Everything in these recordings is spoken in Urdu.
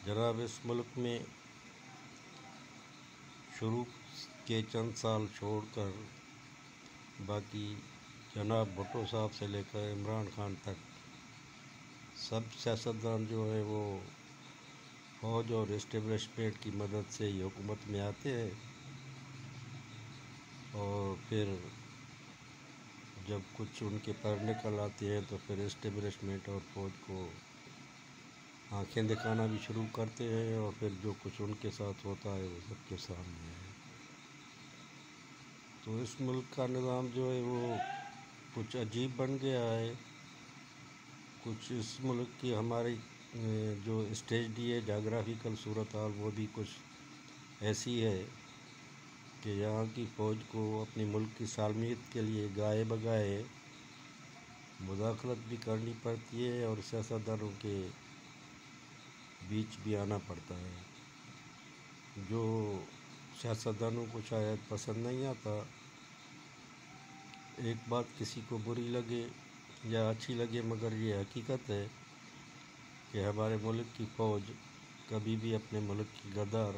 جناب اس ملک میں شروع کے چند سال چھوڑ کر باقی جناب بھٹو صاحب سے لے کر عمران خان تک سب سیاستدان جو ہے وہ فوج اور اسٹیبلشمنٹ کی مدد سے ہی حکومت میں آتے ہیں، اور پھر جب کچھ ان کے پر نکل آتے ہیں تو پھر اسٹیبلشمنٹ اور فوج کو آنکھیں دکھانا بھی شروع کرتے ہیں، اور پھر جو کچھ ان کے ساتھ ہوتا ہے وہ سب کے سامنے ہے۔ تو اس ملک کا نظام جو ہے وہ کچھ عجیب بن گیا ہے۔ کچھ اس ملک کی ہماری جو اسٹریٹجی ہے، جغرافیکل صورتحال، وہ بھی کچھ ایسی ہے کہ یہاں کی فوج کو اپنی ملک کی سالمیت کے لیے گائے بگائے مداخلت بھی کرنی پڑتی ہے اور سیاستدانوں کے بیچ بھی آنا پڑتا ہے۔ جو سیاستدانوں کو شاید پسند نہیں آتا، ایک بات کسی کو بری لگے یا اچھی لگے، مگر یہ حقیقت ہے کہ ہمارے ملک کی فوج کبھی بھی اپنے ملک کی غدار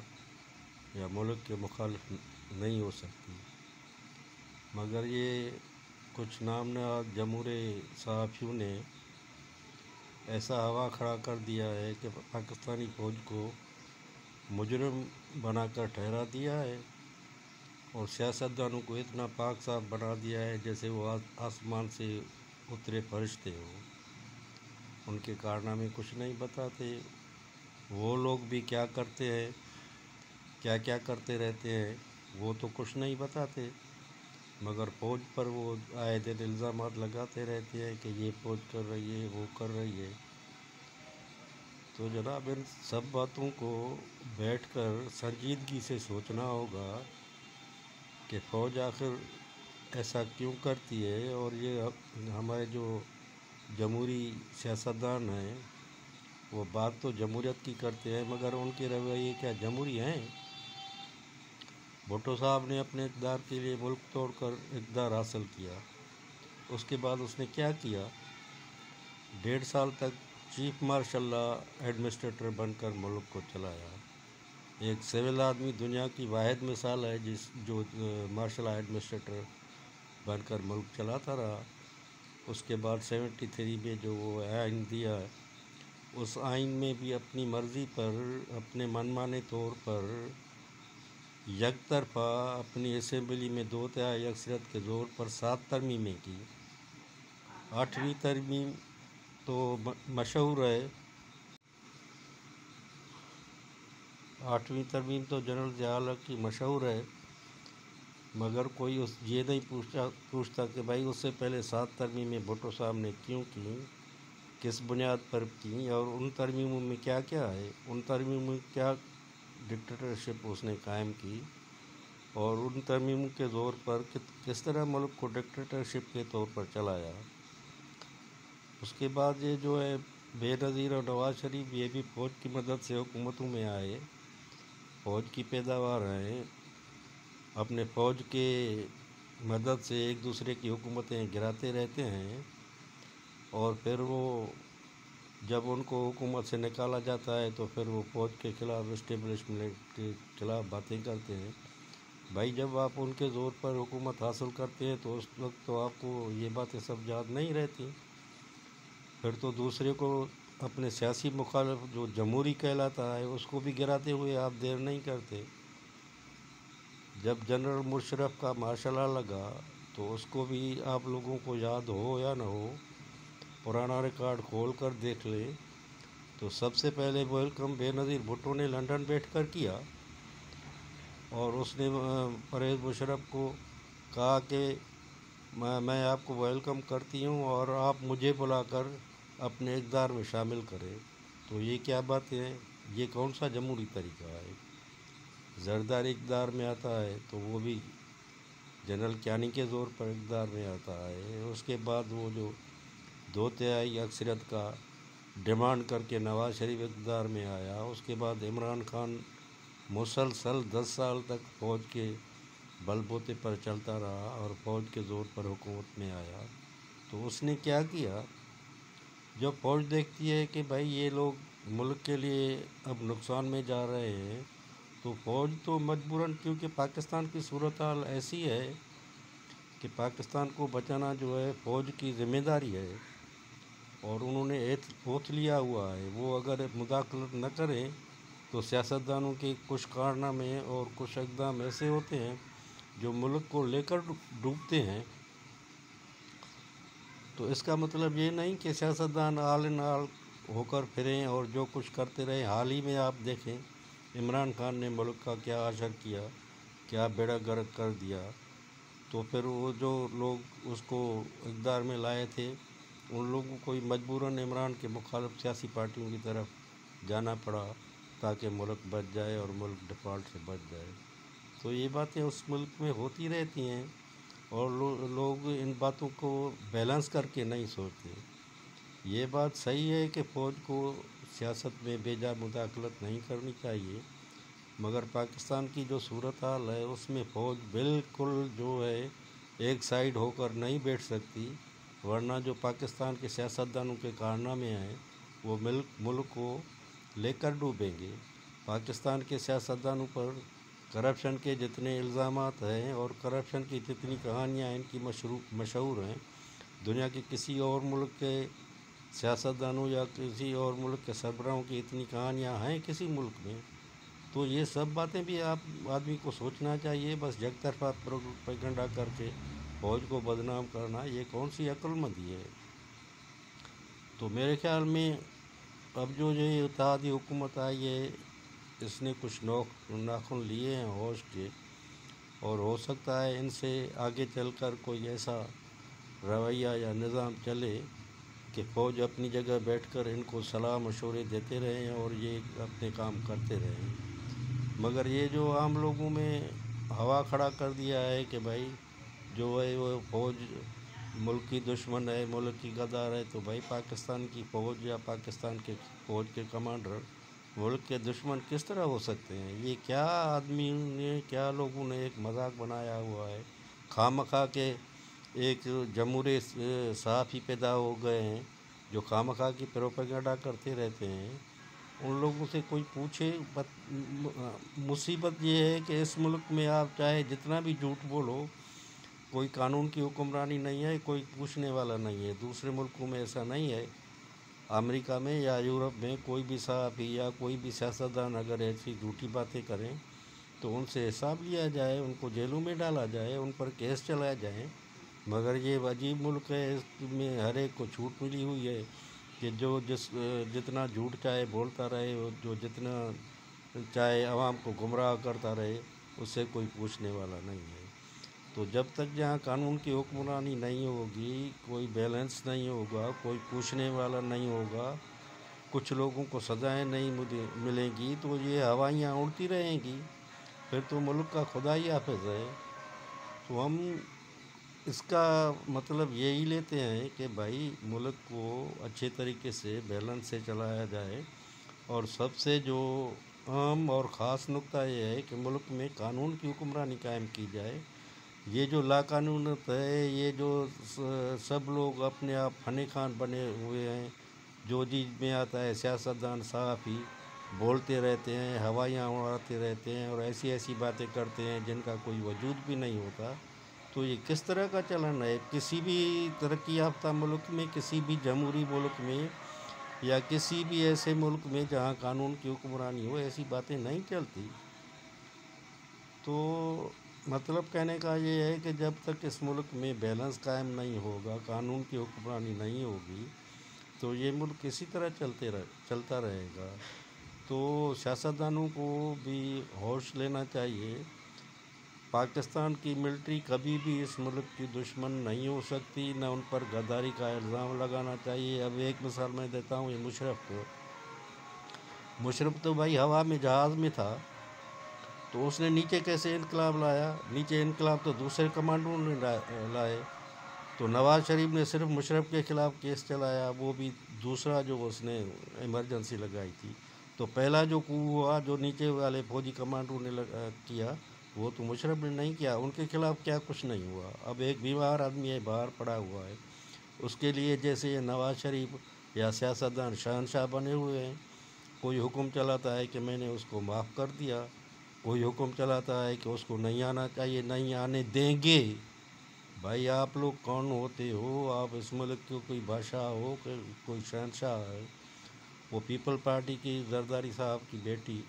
یا ملک کے مخالف نہیں ہو سکتی، مگر یہ کچھ نام نہاد جمہور صحافیوں نے ایسا ہوا کھڑا کر دیا ہے کہ پاکستانی فوج کو مجرم بنا کر ٹھہرا دیا ہے، اور سیاستدانوں کو اتنا پاک صاف بنا دیا ہے جیسے وہ آسمان سے اترے فرشتے ہوں۔ ان کے کارنامے کچھ نہیں بتاتے، وہ لوگ بھی کیا کرتے ہیں، کیا کیا کرتے رہتے ہیں، وہ تو کچھ نہیں بتاتے، مگر فوج پر وہ آئے دن الزامات لگاتے رہتے ہیں کہ یہ فوج کر رہی ہے، وہ کر رہی ہے۔ تو جناب ان سب باتوں کو بیٹھ کر سنجیدگی سے سوچنا ہوگا کہ فوج آخر ایسا کیوں کرتی ہے، اور یہ ہمارے جو جمہوری سیاستدان ہیں وہ بات تو جمہوریت کی کرتے ہیں، مگر ان کے رویے کیا جمہوری ہیں؟ بھٹو صاحب نے اپنے اقتدار کے لیے ملک توڑ کر اقتدار حاصل کیا، اس کے بعد اس نے کیا کیا؟ 1.5 سال تک چیف مارشل لا ایڈمنسٹریٹر بن کر ملک کو چلایا۔ ایک سول آدمی دنیا کی واحد مثال ہے جو مارشل لا ایڈمنسٹریٹر بن کر ملک چلاتا رہا۔ اس کے بعد 73 میں جو وہ آئین دیا، اس آئین میں بھی اپنی مرضی پر، اپنے منمانے طور پر یک طرفہ اپنی اسمبلی میں 2/3 اکثریت کے زور پر 7 ترمیمیں کی۔ 8ویں ترمیم تو مشہور ہے، 8ویں ترمیم تو جنرل ضیاء الحق کی مشہور ہے، مگر کوئی یہ نہیں پوچھتا کہ بھائی اس سے پہلے 7 ترمیمیں بھٹو صاحب نے کیوں کی، کس بنیاد پر کی، اور ان ترمیموں میں کیا کیا ہے، ان ترمیموں میں کیا ڈکٹیٹرشپ اس نے قائم کی، اور ان ترمیموں کے زور پر کس طرح ملک کو ڈکٹیٹرشپ کے طور پر چلایا۔ اس کے بعد یہ جو ہے بے نظیر اور نواز شریف، یہ بھی فوج کی مدد سے حکومتوں میں آئے، فوج کی پیداوار ہیں، اپنے فوج کے مدد سے ایک دوسرے کی حکومتیں گراتے رہتے ہیں، اور پھر وہ جب ان کو حکومت سے نکالا جاتا ہے تو پھر وہ فوج کے خلاف، اسٹیبلشمنٹ کے خلاف باتیں کرتے ہیں۔ بھائی جب آپ ان کے زور پر حکومت حاصل کرتے ہیں تو اس وقت تو آپ کو یہ باتیں سب یاد نہیں رہتی، پھر تو دوسرے کو، اپنے سیاسی مخالف جو جمہوری کہلاتا ہے، اس کو بھی گراتے ہوئے آپ دیر نہیں کرتے۔ جب جنرل مشرف کا مارشل لا لگا تو اس کو بھی آپ لوگوں کو یاد ہو یا نہ ہو، پرانا ریکارڈ کھول کر دیکھ لیں تو سب سے پہلے ویلکم بے نظیر بھٹو نے لندن بیٹھ کر کیا، اور اس نے پرویز مشرف کو کہا کہ میں آپ کو ویلکم کرتی ہوں اور آپ مجھے بلا کر اپنے اقتدار میں شامل کریں۔ تو یہ کیا باتیں ہیں؟ یہ کون سا جمہوری طریقہ ہے؟ زرداری اقتدار میں آتا ہے تو وہ بھی جنرل کیانی کے زور پر اقتدار میں آتا ہے، اس کے بعد وہ جو 2/3 اکثریت کا ڈیمانڈ کر کے نواز شریف اقتدار میں آیا، اس کے بعد عمران خان مسلسل 10 سال تک فوج کے بل بوتے پر چلتا رہا اور فوج کے زور پر حکومت میں آیا۔ تو اس نے کیا کیا؟ جب فوج دیکھتی ہے کہ بھائی یہ لوگ ملک کے لیے اب نقصان میں جا رہے ہیں، تو فوج تو مجبوراً، کیونکہ پاکستان کی صورتحال ایسی ہے کہ پاکستان کو بچانا جو ہے فوج کی ذمہ داری ہے، اور انہوں نے اوتھ لیا ہوا ہے۔ وہ اگر مداخلت نہ کریں تو سیاستدانوں کے کچھ کارنامے اور کچھ اقدام ایسے ہوتے ہیں جو ملک کو لے کر ڈوبتے ہیں۔ تو اس کا مطلب یہ نہیں کہ سیاستدان آل ان آل ہو کر پھریں اور جو کچھ کرتے رہیں۔ حال ہی میں آپ دیکھیں عمران خان نے ملک کا کیا اشر کیا، کیا بیڑا غرق کر دیا۔ تو پھر وہ جو لوگ اس کو اقتدار میں لائے تھے، ان لوگوں کو مجبوراً عمران کے مخالف سیاسی پارٹیوں کی طرف جانا پڑا تاکہ ملک بچ جائے اور ملک ڈیفالٹ سے بچ جائے۔ تو یہ باتیں اس ملک میں ہوتی رہتی ہیں، اور لوگ ان باتوں کو بیلنس کر کے نہیں سوچتے۔ یہ بات صحیح ہے کہ فوج کو سیاست میں بے جا مداخلت نہیں کرنی چاہیے، مگر پاکستان کی جو صورتحال ہے اس میں فوج بالکل جو ہے ایک سائیڈ ہو کر نہیں بیٹھ سکتی، ورنہ جو پاکستان کے سیاستدانوں کے کارنامے ہیں وہ ملک کو لے کر ڈوبیں گے۔ پاکستان کے سیاستدانوں پر کرپشن کے جتنے الزامات ہیں اور کرپشن کی جتنی کہانیاں ان کی مشہور ہیں، دنیا کے کسی اور ملک کے سیاستدانوں یا کسی اور ملک کے سربراہوں کی اتنی کہانیاں ہیں کسی ملک میں؟ تو یہ سب باتیں بھی آدمی کو سوچنا چاہیے۔ بس یک طرفہ پروپیگنڈا کر کے فوج کو بدنام کرنا، یہ کون سی عقل مندی ہے؟ تو میرے خیال میں اب جو یہ اتحادی حکومت آئی ہے، اس نے کچھ ناخن لیے ہیں ہوش کے، اور ہو سکتا ہے ان سے آگے چل کر کوئی ایسا رویہ یا نظام چلے کہ فوج اپنی جگہ بیٹھ کر ان کو صلاح مشورے دیتے رہیں اور یہ اپنے کام کرتے رہیں۔ مگر یہ جو عام لوگوں میں ہوا کھڑا کر دیا ہے کہ بھائی جو ہے وہ فوج ملک کی دشمن ہے، ملک کی غدار ہے، تو بھائی پاکستان کی فوج یا پاکستان کے فوج کے کمانڈر ملک کے دشمن کس طرح ہو سکتے ہیں؟ یہ کیا آدمی نے، کیا لوگوں نے ایک مذاق بنایا ہوا ہے؟ خواہ کے ایک جمہوری صحافی پیدا ہو گئے ہیں جو خواہ کی پروپیگنڈا کرتے رہتے ہیں۔ ان لوگوں سے کوئی پوچھے؟ مصیبت یہ ہے کہ اس ملک میں آپ چاہے جتنا بھی جھوٹ بولو، کوئی قانون کی حکمرانی نہیں ہے، کوئی پوچھنے والا نہیں ہے۔ دوسرے ملکوں میں ایسا نہیں ہے۔ امریکہ میں یا یورپ میں کوئی بھی صحافی یا کوئی بھی سیاستدان اگر ایسی جھوٹی باتیں کریں تو ان سے حساب لیا جائے، ان کو جیلوں میں ڈالا جائے، ان پر کیس چلائے جائیں۔ مگر یہ عجیب ملک ہے، اس میں ہر ایک کو چھوٹ ملی ہوئی ہے کہ جو جتنا جھوٹ چاہے بولتا رہے، جو جتنا چاہے عوام کو گمراہ کرتا رہے، اس سے کوئی پوچھنے والا نہیں ہے۔ تو جب تک جہاں قانون کی حکمرانی نہیں ہوگی، کوئی بیلنس نہیں ہوگا، کوئی پوچھنے والا نہیں ہوگا، کچھ لوگوں کو سزائیں نہیں ملیں گی، تو یہ ہوائیاں اڑتی رہیں گی، پھر تو ملک کا خدا ہی حافظ ہے۔ تو ہم اس کا مطلب یہی لیتے ہیں کہ بھائی ملک کو اچھے طریقے سے بیلنس سے چلایا جائے، اور سب سے جو اہم اور خاص نقطہ یہ ہے کہ ملک میں قانون کی حکمرانی قائم کی جائے۔ یہ جو لا قانونیت ہے، یہ جو سب لوگ اپنے آپ فن خان بنے ہوئے ہیں، جو جی میں آتا ہے سیاستدان صحافی بولتے رہتے ہیں، ہوائیاں اڑاتے رہتے ہیں اور ایسی ایسی باتیں کرتے ہیں جن کا کوئی وجود بھی نہیں ہوتا، تو یہ کس طرح کا چلن ہے؟ کسی بھی ترقی یافتہ ملک میں، کسی بھی جمہوری ملک میں یا کسی بھی ایسے ملک میں جہاں قانون کی حکمرانی ہو، ایسی باتیں نہیں چلتی۔ تو مطلب کہنے کا یہ ہے کہ جب تک اس ملک میں بیلنس قائم نہیں ہوگا، قانون کی حکمرانی نہیں ہوگی، تو یہ ملک اسی طرح چلتا رہے گا۔ تو سیاستدانوں کو بھی ہوش لینا چاہیے۔ پاکستان کی ملٹری کبھی بھی اس ملک کی دشمن نہیں ہو سکتی، نہ ان پر غداری کا الزام لگانا چاہیے۔ اب ایک مثال میں دیتا ہوں، یہ مشرف تو بھائی ہوا میں جہاز میں تھا، تو اس نے نیچے کیسے انقلاب لایا؟ نیچے انقلاب تو دوسرے کمانڈروں نے لائے۔ تو نواز شریف نے صرف مشرف کے خلاف کیس چلایا، وہ بھی دوسرا جو اس نے ایمرجنسی لگائی تھی۔ تو پہلا جو coup ہوا، جو نیچے والے فوجی کمانڈروں نے کیا، وہ تو مشرف نے نہیں کیا، ان کے خلاف کیا کچھ نہیں ہوا۔ اب ایک بیمار آدمی ہے، باہر پڑا ہوا ہے، اس کے لیے جیسے یہ نواز شریف یا سیاستدان شہنشاہ بنے ہوئے ہیں، کوئی حکم چلاتا ہے کہ میں نے اس کو معاف کر دیا، کوئی حکم چلاتا ہے کہ اس کو نہیں آنا چاہیے، نہیں آنے دیں گے۔ بھائی آپ لوگ کون ہوتے ہو؟ آپ اس ملک کے کوئی بادشاہ ہو کہ کوئی شہنشاہ ہے؟ وہ پیپل پارٹی کی زرداری صاحب کی بیٹی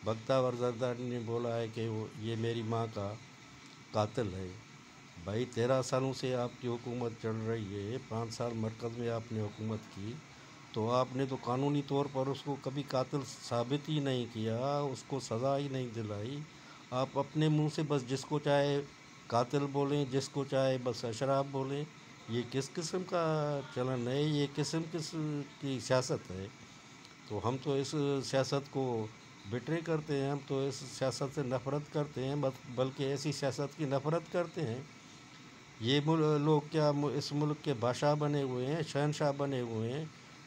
بختیور زرداری نے بولا ہے کہ یہ میری ماں کا قاتل ہے۔ بھائی 13 سالوں سے آپ کی حکومت چل رہی ہے، 5 سال مرکز میں آپ نے حکومت کی، تو آپ نے تو قانونی طور پر اس کو کبھی قاتل ثابت ہی نہیں کیا، اس کو سزا ہی نہیں دلائی۔ آپ اپنے منہ سے بس جس کو چاہے قاتل بولیں، جس کو چاہے بس اشراف بولیں۔ یہ کس قسم کا چلن ہے؟ یہ قسم کی سیاست ہے؟ تو ہم تو اس سیاست کو بٹرے کرتے ہیں، ہم تو اس سیاست سے نفرت کرتے ہیں، بلکہ ایسی سیاست کی نفرت کرتے ہیں۔ یہ لوگ کیا اس ملک کے بادشاہ بنے ہوئے ہیں، شہنشاہ بنے ہوئے ہیں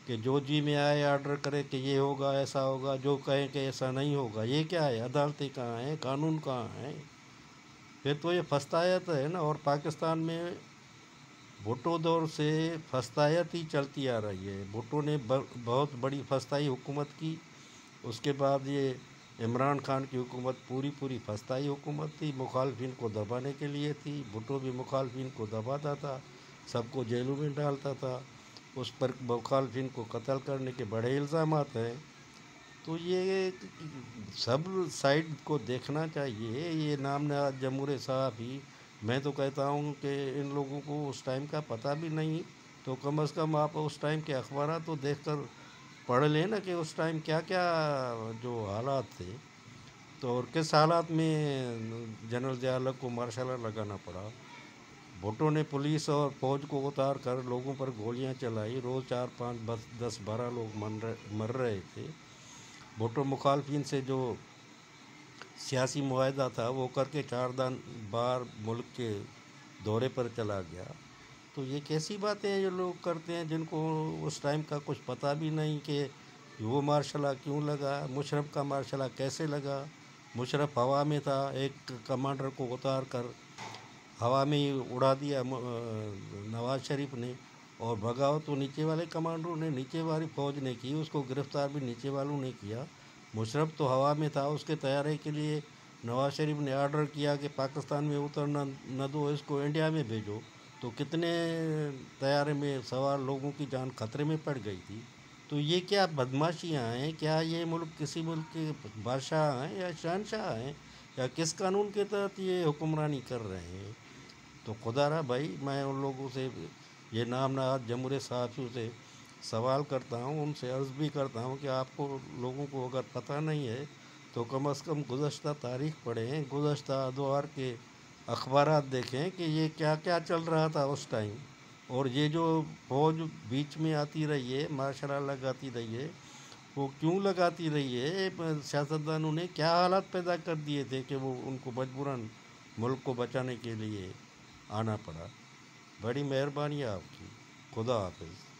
کہ جو جی میں آئے آرڈر کرے کہ یہ ہوگا، ایسا ہوگا، جو کہیں کہ ایسا نہیں ہوگا؟ یہ کیا ہے؟ عدالتیں کہاں ہیں؟ قانون کہاں ہیں؟ پھر تو یہ فسطائیت ہے نا۔ اور پاکستان میں بھٹو دور سے فسطائیت ہی چلتی آ رہی ہے۔ بھٹو نے بہت بڑی فسطائی حکومت کی، اس کے بعد یہ عمران خان کی حکومت پوری فسطائی حکومت تھی، مخالفین کو دبانے کے لیے تھی۔ بھٹو بھی مخالفین کو دباتا تھا، سب کو جیلوں میں ڈالتا تھا، اس پر مخالفین کو قتل کرنے کے بڑے الزامات ہیں۔ تو یہ سب سائڈ کو دیکھنا چاہیے۔ یہ نام نہاد جمہوریہ صاحب ہی، میں تو کہتا ہوں کہ ان لوگوں کو اس ٹائم کا پتہ بھی نہیں، تو کم از کم آپ اس ٹائم کے اخبارات تو دیکھ کر پڑھ لیں نا کہ اس ٹائم کیا کیا جو حالات تھے، تو اور کس حالات میں جنرل ضیاء الحق کو مارشل لا لگانا پڑا۔ بھٹو نے پولیس اور فوج کو اتار کر لوگوں پر گولیاں چلائی، روز 4 5 10 12 لوگ مر رہے تھے۔ بھٹو مخالفین سے جو سیاسی معاہدہ تھا وہ کر کے 4 بار ملک کے دورے پر چلا گیا۔ تو یہ کیسی باتیں ہیں جو لوگ کرتے ہیں جن کو اس ٹائم کا کچھ پتہ بھی نہیں کہ وہ مارشل لا کیوں لگا، مشرف کا مارشل لا کیسے لگا۔ مشرف ہوا میں تھا، ایک کمانڈر کو اتار کر ہوا میں ہی اڑا دیا نواز شریف نے، اور بغاوت تو نیچے والے کمانڈروں نے، نیچے والی فوج نے کی، اس کو گرفتار بھی نیچے والوں نے کیا۔ مشرف تو ہوا میں تھا، اس کے طیارے کے لیے نواز شریف نے آرڈر کیا کہ پاکستان میں اترنا نہ دو، اس کو انڈیا میں بھیجو، تو کتنے طیارے میں سوار لوگوں کی جان خطرے میں پڑ گئی تھی۔ تو یہ کیا بدماشیاں ہیں؟ کیا یہ ملک کسی ملک کے بادشاہ ہیں یا شہنشاہ ہیں، یا کس قانون کے تحت یہ حکمرانی کر رہے ہیں؟ تو خدا را بھائی، میں ان لوگوں سے، یہ نام نہاد جمہوریہ صحافیوں سے سوال کرتا ہوں، ان سے عرض بھی کرتا ہوں کہ آپ کو لوگوں کو اگر پتہ نہیں ہے تو کم از کم گزشتہ تاریخ پڑھیں، گزشتہ ادوار کے اخبارات دیکھیں کہ یہ کیا کیا چل رہا تھا اس ٹائم۔ اور یہ جو فوج بیچ میں آتی رہی ہے، مارشل لا لگاتی رہی ہے، وہ کیوں لگاتی رہی ہے؟ سیاستدانوں نے کیا حالات پیدا کر دیے تھے کہ وہ ان کو مجبوراً ملک کو بچانے کے لیے آنا پڑا؟ بڑی مہربانی آپ کی، خدا حافظ۔